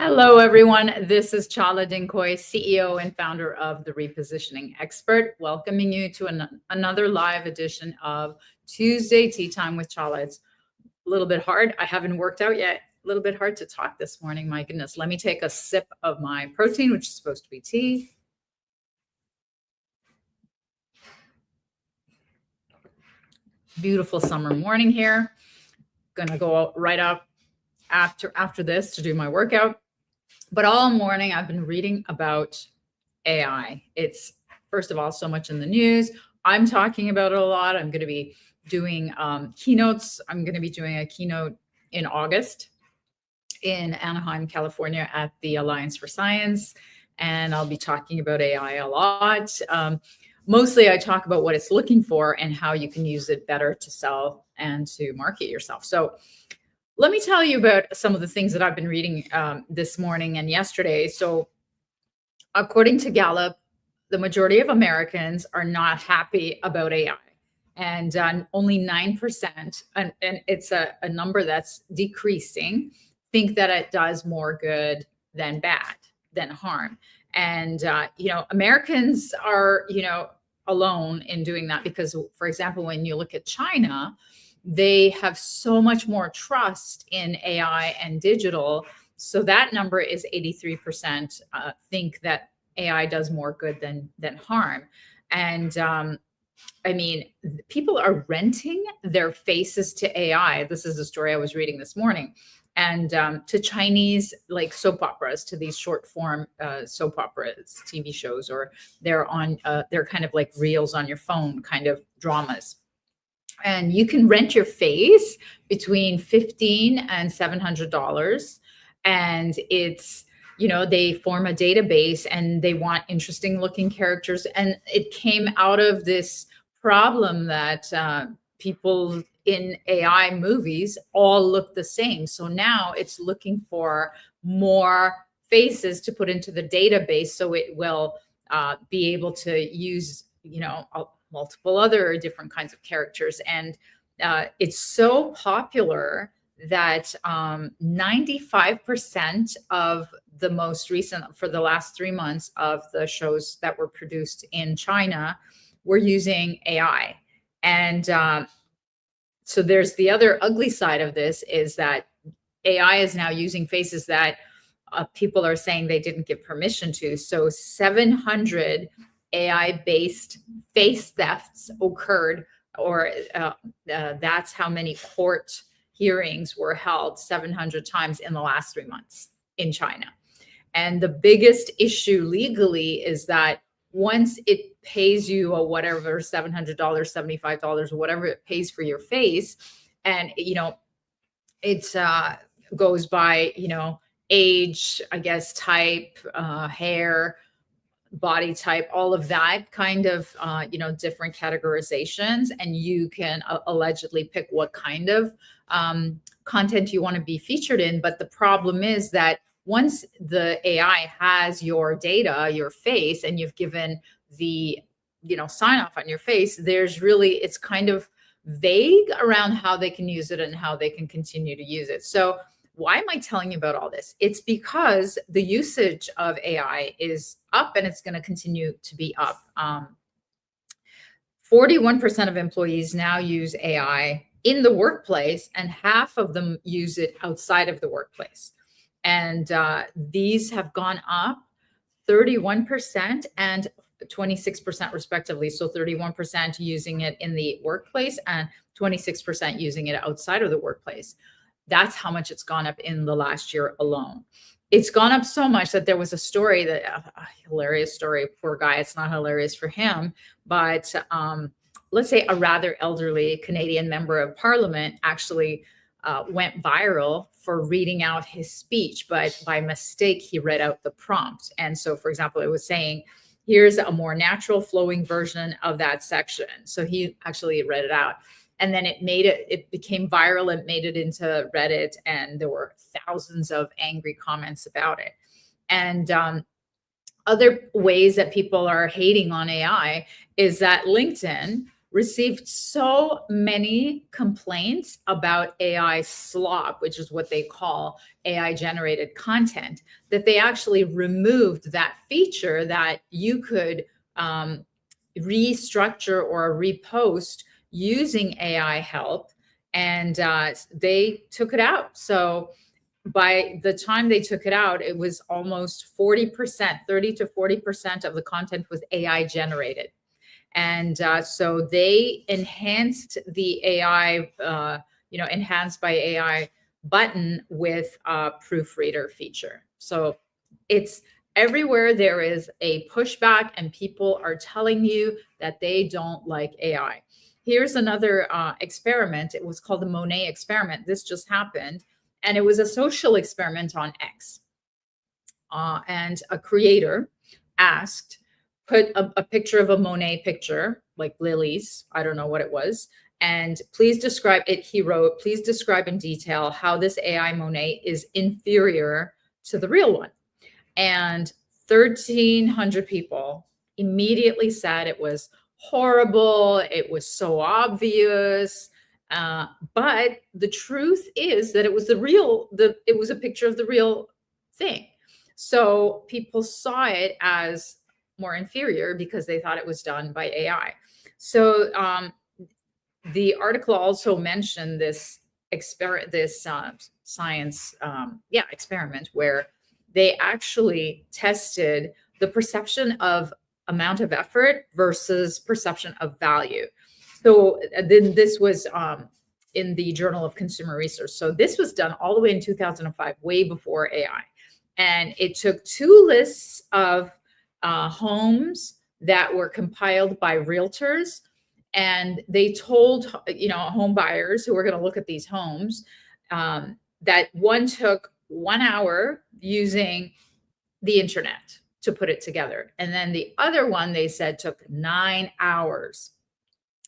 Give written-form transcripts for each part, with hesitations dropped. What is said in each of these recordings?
Hello, everyone. This is Chala Dinkoy, CEO and founder of The Repositioning Expert, welcoming you to another live edition of Tuesday Tea Time with Chala. It's a little bit hard. I haven't worked out yet. A little bit hard to talk this morning. My goodness. Let me take a sip of my protein, which is supposed to be tea. Beautiful summer morning here. Gonna go out right up after this to do my workout. But all morning I've been reading about AI. It's, first of all, so much in the news. I'm talking about it a lot. I'm going to be doing keynotes. I'm going to be doing a keynote in August in Anaheim, California at the Alliance for Science. And I'll be talking about AI a lot. Mostly I talk about what it's looking for and how you can use it better to sell and to market yourself. So let me tell you about some of the things that I've been reading this morning and yesterday. So according to Gallup, the majority of Americans are not happy about AI. And only 9%, and it's a number that's decreasing, think that it does more good than bad, than harm. And, Americans are, alone in doing that because, for example, when you look at China, they have so much more trust in AI and digital. So that number is 83% think that AI does more good than harm. And people are renting their faces to AI. This is a story I was reading this morning. And to Chinese like soap operas, to these short form soap operas, TV shows, or they're kind of like reels on your phone kind of dramas. And you can rent your face between $15 and $700. And it's, they form a database and they want interesting looking characters. And it came out of this problem that people in AI movies all look the same. So now it's looking for more faces to put into the database so it will be able to use, multiple other different kinds of characters. And it's so popular that 95% of the most recent, for the last 3 months, of the shows that were produced in China were using AI. And so there's the other ugly side of this, is that AI is now using faces that people are saying they didn't give permission to. So 700 AI-based face thefts occurred, or that's how many court hearings were held, 700 times in the last 3 months in China. And the biggest issue legally is that once it pays you a whatever, $700, $75, whatever it pays for your face, and it goes by age, I guess, type, hair, body type, all of that kind of different categorizations, and you can allegedly pick what kind of content you want to be featured in. But the problem is that once the AI has your data, your face, and you've given the sign off on your face, it's kind of vague around how they can use it and how they can continue to use it. So why am I telling you about all this? It's because the usage of AI is up, and it's going to continue to be up. 41% of employees now use AI in the workplace, and half of them use it outside of the workplace. And these have gone up 31% and 26% respectively. So 31% using it in the workplace and 26% using it outside of the workplace. That's how much it's gone up in the last year alone. It's gone up so much that there was a story a hilarious story, poor guy, it's not hilarious for him, but let's say a rather elderly Canadian member of parliament actually went viral for reading out his speech, but by mistake, he read out the prompt. And so, for example, it was saying, here's a more natural flowing version of that section. So he actually read it out. And then it became viral. It made it into Reddit, and there were thousands of angry comments about it. And other ways that people are hating on AI is that LinkedIn received so many complaints about AI slop, which is what they call AI generated content, that they actually removed that feature that you could restructure or repost using AI help. And they took it out. So by the time they took it out, it was almost 40%, 30 to 40% of the content was AI generated. And so they enhanced the AI, enhanced by AI button with a proofreader feature. So it's everywhere there is a pushback, and people are telling you that they don't like AI. Here's another experiment. It was called the Monet experiment. This just happened, and it was a social experiment on X. And a creator asked, put a picture of a Monet picture, like lilies, I don't know what it was, and please describe it. He wrote, please describe in detail how this AI Monet is inferior to the real one. And 1,300 people immediately said it was horrible. It was so obvious. But the truth is that it was it was a picture of the real thing. So people saw it as more inferior because they thought it was done by AI. So the article also mentioned this science experiment where they actually tested the perception of amount of effort versus perception of value. So then this was in the Journal of Consumer Research. So this was done all the way in 2005, way before AI. And it took 2 lists of homes that were compiled by realtors. And they told, home buyers who were going to look at these homes that one took 1 hour using the internet to put it together. And then the other one, they said, took 9 hours.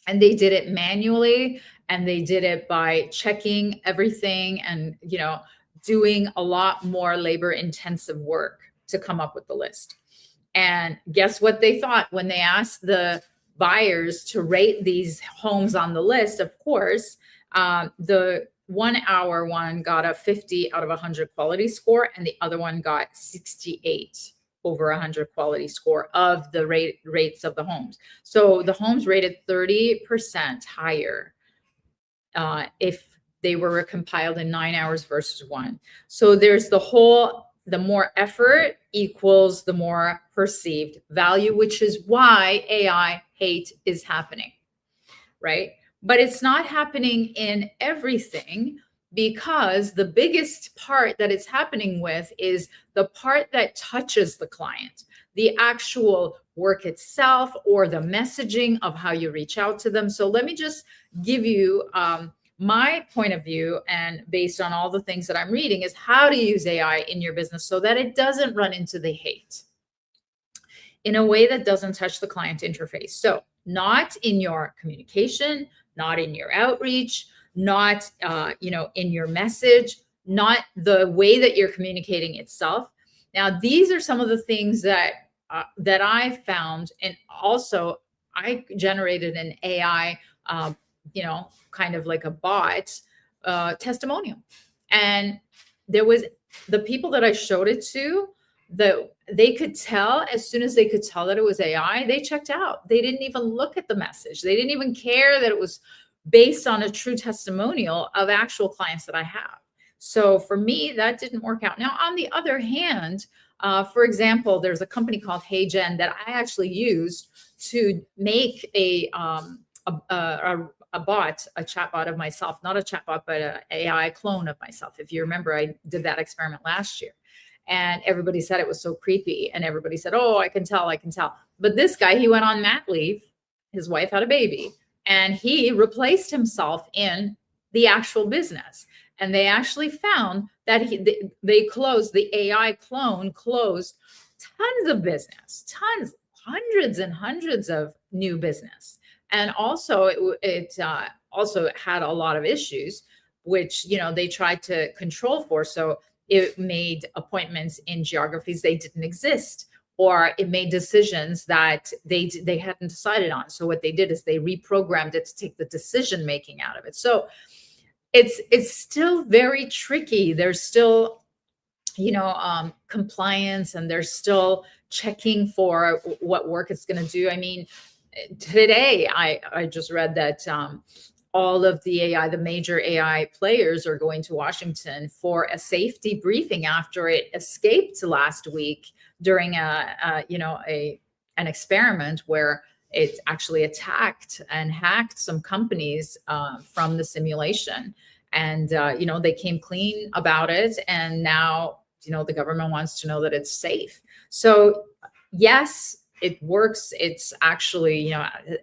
And they did it manually, and they did it by checking everything and, doing a lot more labor intensive work to come up with the list. And guess what they thought when they asked the buyers to rate these homes on the list? Of course, the 1 hour one got a 50 out of 100 quality score, and the other one got 68 over 100 quality score of the rates of the homes. So the homes rated 30% higher if they were compiled in 9 hours versus 1. So there's the more effort equals the more perceived value, which is why AI hate is happening, right? But it's not happening in everything, because the biggest part that it's happening with is the part that touches the client, the actual work itself or the messaging of how you reach out to them. So let me just give you my point of view, and based on all the things that I'm reading, is how to use AI in your business so that it doesn't run into the hate in a way that doesn't touch the client interface. So not in your communication, not in your outreach, not in your message, not the way that you're communicating itself. Now, these are some of the things that I found, and also I generated an AI, kind of like a bot testimonial, and there was the people that I showed it to, they could tell, as soon as they could tell that it was AI, they checked out. They didn't even look at the message. They didn't even care that it was based on a true testimonial of actual clients that I have. So for me, that didn't work out. Now, on the other hand, for example, there's a company called HeyGen that I actually used to make a bot, a chatbot of myself, not a chatbot, but an AI clone of myself. If you remember, I did that experiment last year, and everybody said it was so creepy. And everybody said, oh, I can tell. But this guy, he went on mat leave. His wife had a baby, and he replaced himself in the actual business. And they actually found that they closed, the AI clone closed tons of business, hundreds and hundreds of new business. And also it also had a lot of issues, which, they tried to control for. So it made appointments in geographies they didn't exist, or it made decisions that they hadn't decided on. So what they did is they reprogrammed it to take the decision making out of it. So it's still very tricky. There's still, compliance, and they're still checking for what work it's going to do. I mean, today I just read that all of the major AI players are going to Washington for a safety briefing after it escaped last week during an experiment where it actually attacked and hacked some companies from the simulation. And they came clean about it, and now the government wants to know that it's safe. So yes, it works. It's actually,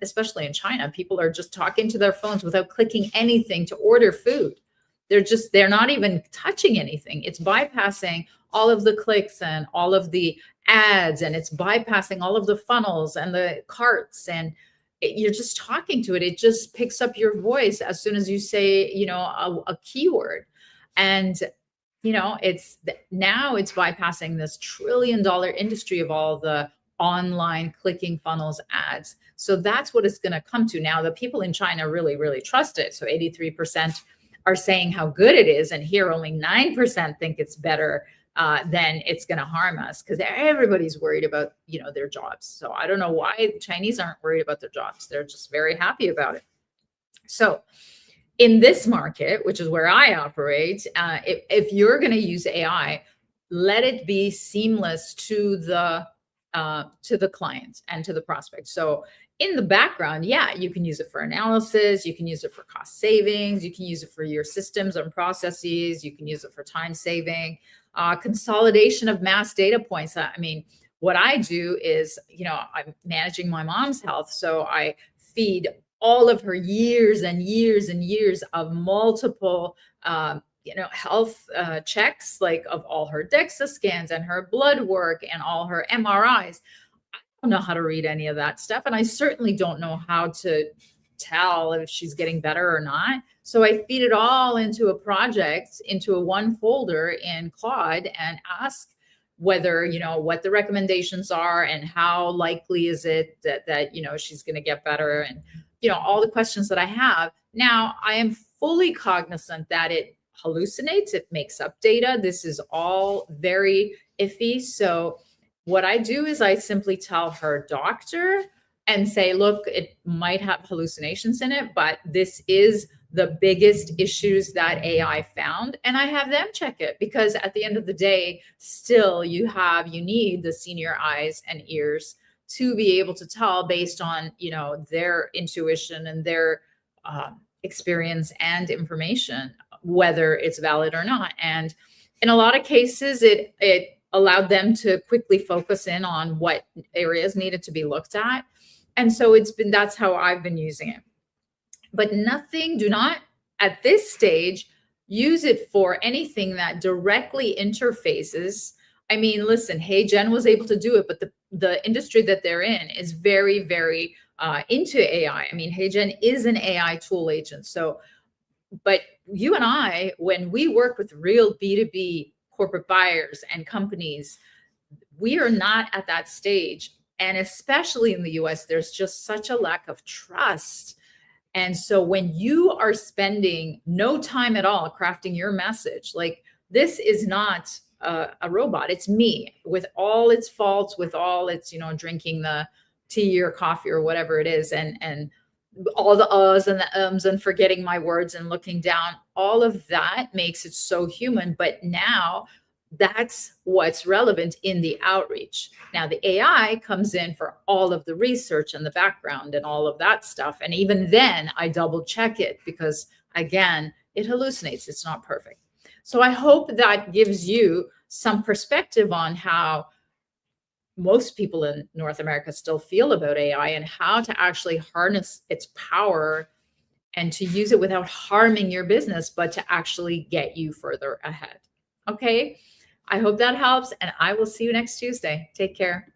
especially in China, people are just talking to their phones without clicking anything to order food. They're not even touching anything. It's bypassing all of the clicks and all of the ads, and it's bypassing all of the funnels and the carts, and you're just talking to it. It just picks up your voice as soon as you say, a keyword. And it's bypassing this $1 trillion industry of all the online clicking funnels ads. So that's what it's going to come to. Now, the people in China really, really trust it. So 83% are saying how good it is. And here only 9% think it's better than it's going to harm us, because everybody's worried about, their jobs. So I don't know why the Chinese aren't worried about their jobs. They're just very happy about it. So in this market, which is where I operate, if you're going to use AI, let it be seamless to the client and to the prospect. So in the background, you can use it for analysis, you can use it for cost savings, you can use it for your systems and processes, you can use it for time saving, consolidation of mass data points. I mean, what I do is, I'm managing my mom's health, so I feed all of her years and years and years of multiple health checks, like of all her DEXA scans and her blood work and all her MRIs. I don't know how to read any of that stuff. And I certainly don't know how to tell if she's getting better or not. So I feed it all into a project, into a one folder in Claude, and ask whether, what the recommendations are and how likely is it that she's going to get better, and, all the questions that I have. Now, I am fully cognizant that it hallucinates, it makes up data. This is all very iffy. So what I do is I simply tell her doctor and say, look, it might have hallucinations in it, but this is the biggest issues that AI found. And I have them check it, because at the end of the day, still you need the senior eyes and ears to be able to tell based on, their intuition and their experience and information, whether it's valid or not. And in a lot of cases, it allowed them to quickly focus in on what areas needed to be looked at. And so that's how I've been using it. But do not at this stage use it for anything that directly interfaces. I mean, listen, HeyGen was able to do it, but the industry that they're in is very, very into AI. I mean, HeyGen is an AI tool agent. So, but you and I, when we work with real B2B corporate buyers and companies, we are not at that stage. And especially in the US, there's just such a lack of trust. And so when you are spending no time at all crafting your message, like, this is not a robot, it's me with all its faults, with all its, drinking the tea or coffee or whatever it is, and all the uhs and the ums and forgetting my words and looking down, all of that makes it so human. But now that's what's relevant in the outreach. Now the AI comes in for all of the research and the background and all of that stuff. And even then I double check it, because again, it hallucinates. It's not perfect. So I hope that gives you some perspective on how most people in North America still feel about AI, and how to actually harness its power and to use it without harming your business, but to actually get you further ahead. Okay. I hope that helps, and I will see you next Tuesday. Take care.